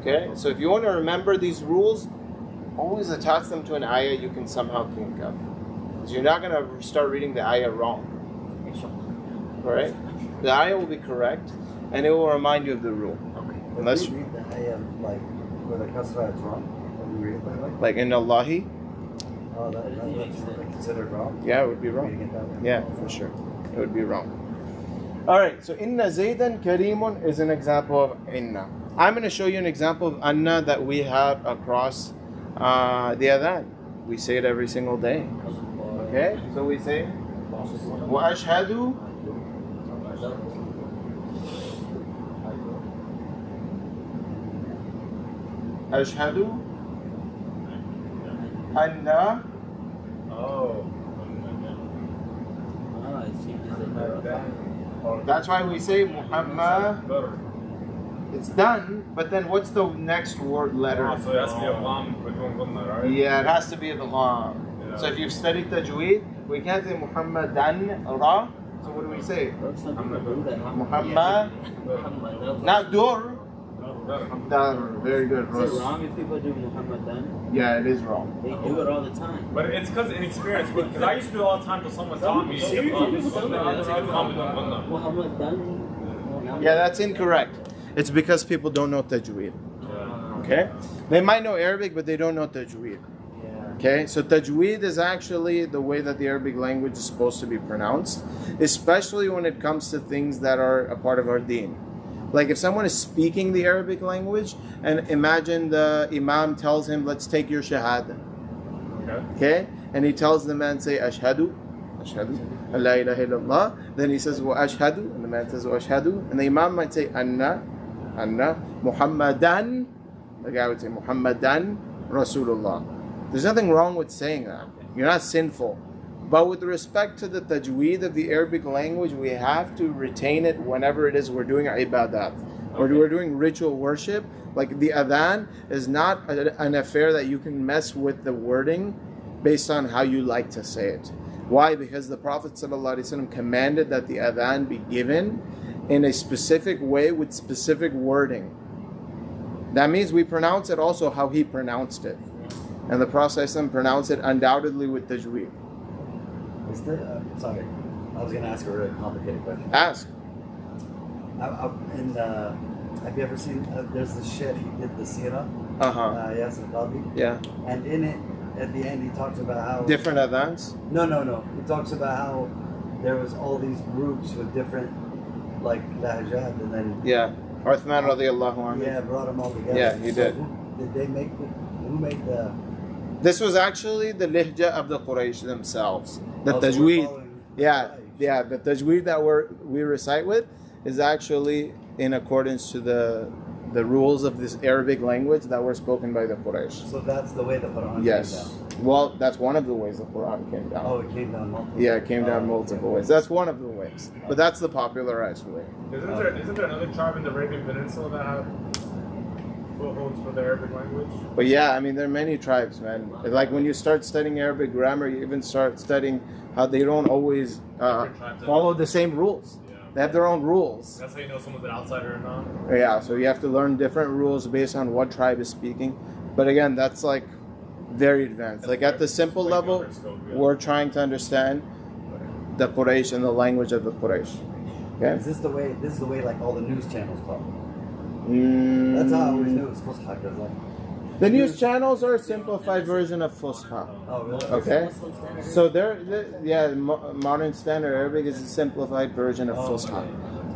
Okay? So if you want to remember these rules, always attach them to an ayah you can somehow think of. So you're not going to start reading the ayah wrong. Alright? The ayah will be correct and it will remind you of the rule. Unless you read the ayah like where the kasra is wrong, when you read it that way. Like inna Allahi? Oh, that's considered wrong. Yeah, it would be Reading wrong. it that way. Yeah, for sure. It would be wrong. Alright, so inna Zaydan Karimun is an example of inna. I'm going to show you an example of anna that we have across the adhan. We say it every single day. Okay? So we say وأشهد أشهد أن Oh. That's why we say Muhammad. It's done, but then what's the next word letter? Oh, so it has to be a lam with one gumma, right? Yeah, it has to be the lam. Yeah. So if you've studied tajweed, we can't say Muhammadan ra. So what do we say? Muhammad, not dur. Dar. Very good. Is it wrong if people do Muhammadan? Yeah, it is wrong. They do it all the time. But it's because inexperience. Because I used to do it all the time until someone taught me. Muhammadan. Yeah, that's incorrect. It's because people don't know tajweed. Okay? They might know Arabic, but they don't know tajweed. Okay? So tajweed is actually the way that the Arabic language is supposed to be pronounced, especially when it comes to things that are a part of our deen. Like if someone is speaking the Arabic language, and imagine the imam tells him, let's take your shahada. Okay? And he tells the man, say, ashhadu, ashhadu, la ilaha illallah. Then he says, wa ashhadu, and the man says, wa ashhadu. And the imam might say, anna, Muhammadan. The guy would say, Muhammadan Rasulullah. There's nothing wrong with saying that. You're not sinful. But with respect to the tajweed of the Arabic language, we have to retain it whenever it is we're doing ibadat. Or we're doing ritual worship. Like the adhan is not an affair that you can mess with the wording based on how you like to say it. Why? Because the Prophet ﷺ commanded that the adhan be given in a specific way with specific wording. That means we pronounce it also how he pronounced it. And the Prophet ﷺ pronounced it undoubtedly with tajweed. Sorry, I was going to ask a really complicated question. Ask. Have you ever seen, there's the shit, he did the Sirah, Yasir Qadi. Yeah. And in it, at the end, he talks about how... Different adhans? No. He talks about how there was all these groups with different, like, lahjat, and then... Yeah. Uthman radiallahu anhu. Yeah, brought them all together. Yeah, he did. Did they make who made the... This was actually the lihja of the Quraysh themselves. The Oh, so we're tajweed. following Yeah, Quraysh. the tajweed that we recite with is actually in accordance to the rules of this Arabic language that were spoken by the Quraysh. So that's the way the Quran Yes. came down. Well, that's one of the ways the Quran came down. Oh, it came down multiple. Yeah, it came down multiple okay. ways. That's one of the ways. But that's the popularized way. Isn't there another tribe in the Arabian Peninsula that have footholds for the Arabic language? But yeah, I mean, there are many tribes, man. Like when you start studying Arabic grammar, you even start studying how they don't always follow the same rules. Yeah. They have their own rules. That's how you know someone's an outsider or not. Yeah, so you have to learn different rules based on what tribe is speaking. But again, that's like very advanced. Like at the simple Like level, bigger scope, yeah. we're trying to understand the Quraysh and the language of the Quraysh. Okay. Is this the way? This is the way like all the news channels talk. Mm, That's how I always knew it was Fusha, because like. the news channels are a simplified version of Fusha. Oh really? Okay. So modern standard Arabic is a simplified version of Fusha.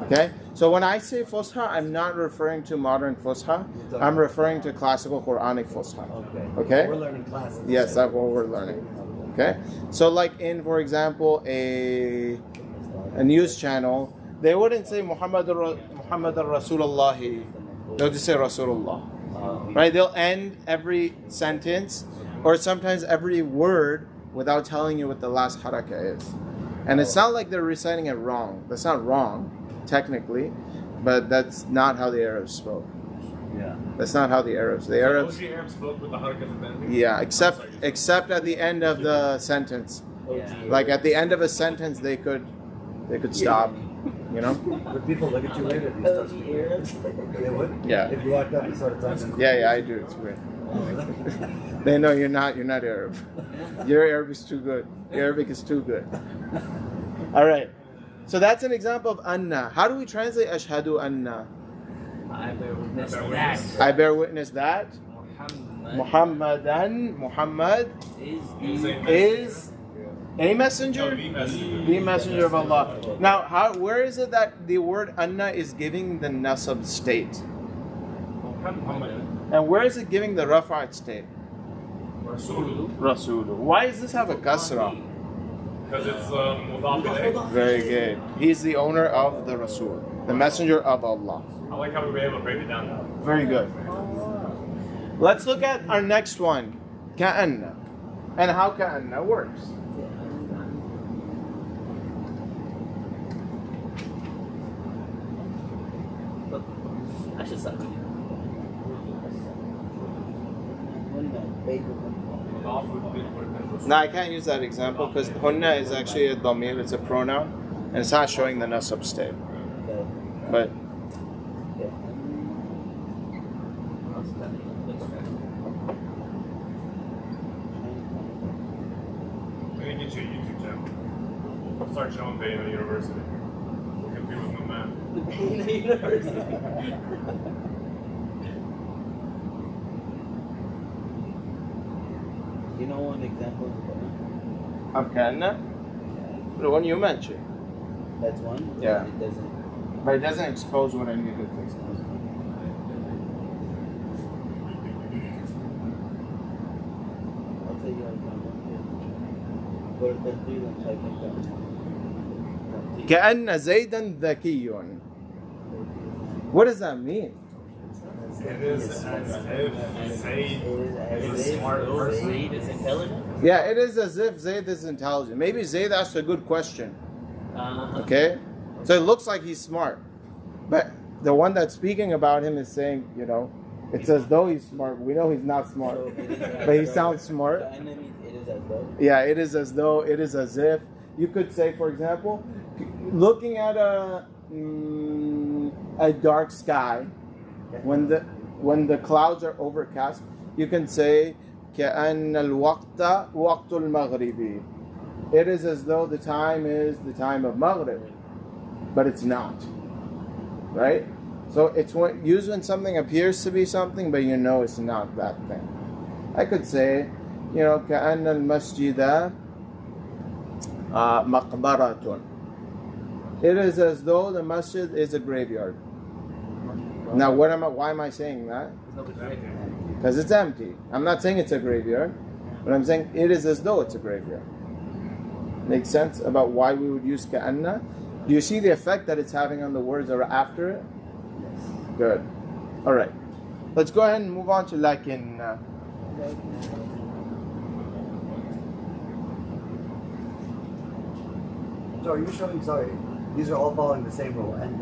Okay. So when I say Fusha, I'm not referring to modern Fusha. I'm referring to classical Quranic Fusha. Okay. We're learning classes. Yes, that's what we're learning. Okay. So like in, for example, a news channel, they wouldn't say Muhammad Rasulullah. They'll just say Rasulullah. Right? They'll end every sentence or sometimes every word without telling you what the last haraka is. And it's not like they're reciting it wrong. That's not wrong, technically, but that's not how the Arabs spoke. Yeah. That's not how the Arabs The Arabs spoke with the harakas at the end. Yeah, except at the end of the sentence. Like at the end of a sentence, they could stop. You know? Would people look at you later if you start speaking Arab? They would? Yeah. If you walked up and started talking? Yeah, I do. It's weird. They know you're not Arab. Your Arabic is too good. Your Arabic is too good. All right. So that's an example of anna. How do we translate ashhadu anna? I bear witness that. I bear witness that Muhammad is a messenger? The messenger of Allah. Now, where is it that the word anna is giving the nasab state? And where is it giving the rafa'at state? Rasulu. Why does this have a kasra? Because it's mudaf ilayh. Very good. He's the owner of the Rasul, the messenger of Allah. I like how we were able to break it down now. Very good. Let's look at our next one, ka'anna, and how ka'anna works. I should stop. Now I can't use that example because hunna is actually a dhamir, it's a pronoun, and it's not showing the nasab state. But Let me get you a YouTube channel. Start showing Bayna University. We'll compete with my man. You know one example of ka'anna? The one you mentioned. that's one? Yeah. It doesn't. But it doesn't expose what I needed to expose. I'll tell you example. Go to the three and type it down. كأن زيدا ذكي. What does that mean? It is as if Zayd is a smart person. Zayd is intelligent? Yeah, it is as if Zayd is intelligent. Maybe Zayd asked a good question. Okay? So it looks like he's smart. But the one that's speaking about him is saying, it's as though he's smart. We know he's not smart. But he sounds smart. It is as though. Yeah, it is as though, it is as if. You could say, for example, looking at a dark sky, when the clouds are overcast, you can say كأن الوقت وقت المغرب. It is as though the time is the time of Maghrib, but it's not. Right? So it's used when something appears to be something, but it's not that thing. I could say, كأن المسجد مقبرة. It is as though the masjid is a graveyard. Now, why am I saying that? Because it's empty. I'm not saying it's a graveyard, but I'm saying it is as though it's a graveyard. Makes sense about why we would use ka'anna? Do you see the effect that it's having on the words that are after it? Yes. Good. All right. Let's go ahead and move on to lakin. So are you showing, these are all following the same rule, and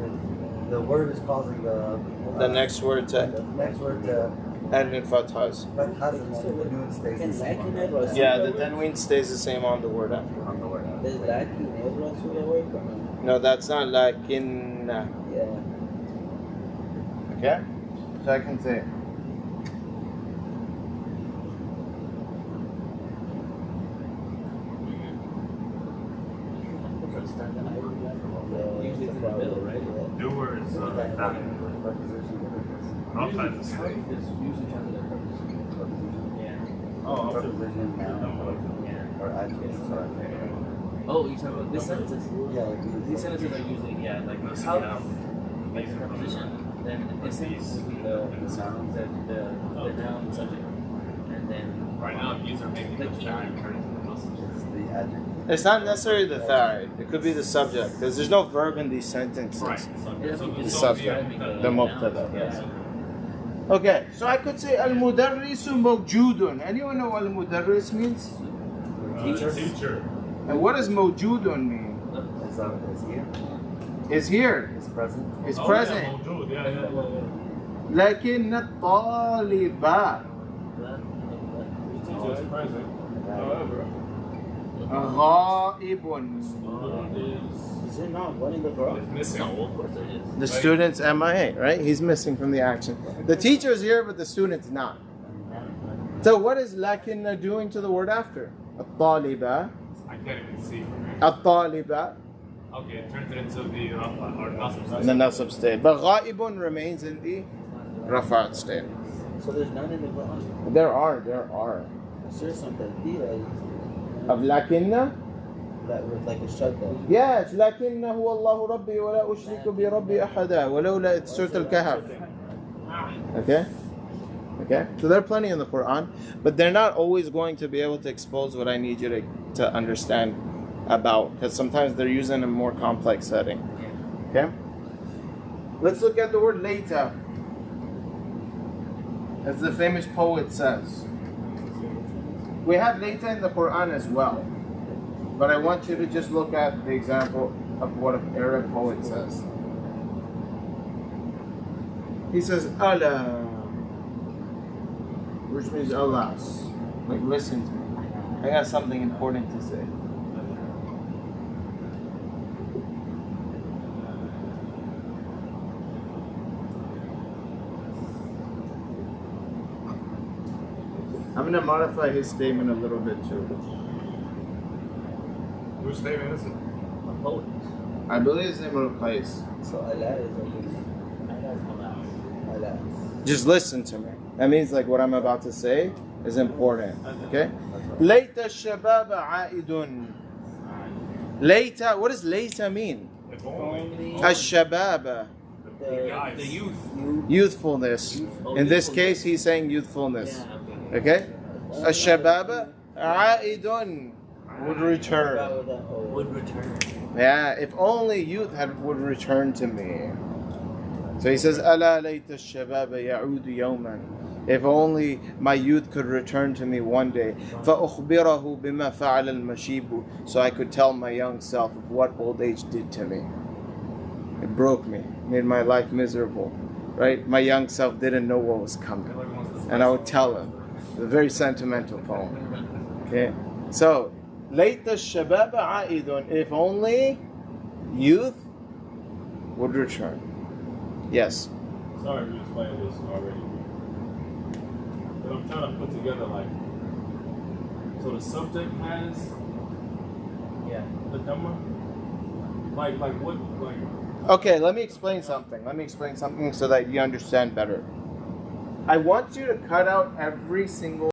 the word is causing the next word to end in fathas. But how does the noon stays the same? Yeah, the tanween stays the same on the word after. On the word. Does lakin ever also work or no? No, that's not lakin. Yeah. Okay? So I can say. first time that I would usually it's in the middle, right? Doer is that. Rafa is a slave. Yeah. Oh, I'm Preposition, noun, Yeah. or adjective. Sorry. Oh, you're talking about this sentences? Yeah, like These sentences are usually, yeah, like Let's how see now. like the preposition, then this is the sound. the noun, the subject, and then Right now, these are making the time turn into the muscle. It's the adjective. It's not necessarily the fa'il. It could be the subject because there's no verb in these sentences. Right. yeah, So The the subject, subject. the mubtada. Yeah. Okay, so I could say al-mudarrisu mawjudun. Anyone know what al-mudarris means? Teacher. And what does mawjudun mean? Is here. Is here. Is present. Is Oh, present. Yeah, موجود. Yeah. لكن الطالب Teacher is present. However, غائب. Is it not one in the Quran? It's missing. No, of course it is. The student's MIA, right? He's missing from the action. The teacher's here, but the student's not. So what is lakinna doing to the word after? الطالبة. I can't even see from here. الطالبة. Okay, it turns it into the Rafa or Nasib. In the nasab state. But غائب remains in the rafa'at state. So there's none in the Quran. There are. Is there some tadbir Of lakinna? that was like a shadda? Yes, لكن هو الله ربي ولا أشرك بربي أحدا ولولا it's Surah Al-Kahf. Okay? So there are plenty in the Quran, but they're not always going to be able to expose what I need you to understand about, because sometimes they're using a more complex setting. Okay? Let's look at the word later. As the famous poet says. We have later in the Quran as well. But I want you to just look at the example of what an Arab poet says. He says, Allah, which means alas. Like, listen to me. I got something important to say. I'm going to modify his statement a little bit too. Whose statement is it? A poet. I believe his name is Qais. So Allah is always Allah. Just listen to me. That means like what I'm about to say is important. Okay? Layta shababa aidun. Layta, what does layta mean? If only. Ash-shababa. The youth. Youthfulness. In this case, he's saying youthfulness. Yeah, Okay? Ash-shababa aidun would return. Would return. Yeah, if only youth would return to me. So he says, "Ala layta ash-shababa ya'udu yawman." If only my youth could return to me one day. فَأُخْبِرَهُ بِمَا فَعَلَ الْمَشِيبُ. So I could tell my young self of what old age did to me. It broke me, made my life miserable. Right? My young self didn't know what was coming. And I would tell him. A very sentimental poem. Okay? So, لَيْتَ الشَّبَابَ عَائِدٌ. If only youth would return. Yes. sorry we explained this already. But I'm trying to put together like, so the subject has the dhamma? Like what, like... Okay, let me explain something. Let me explain something so that you understand better. I want you to cut out every single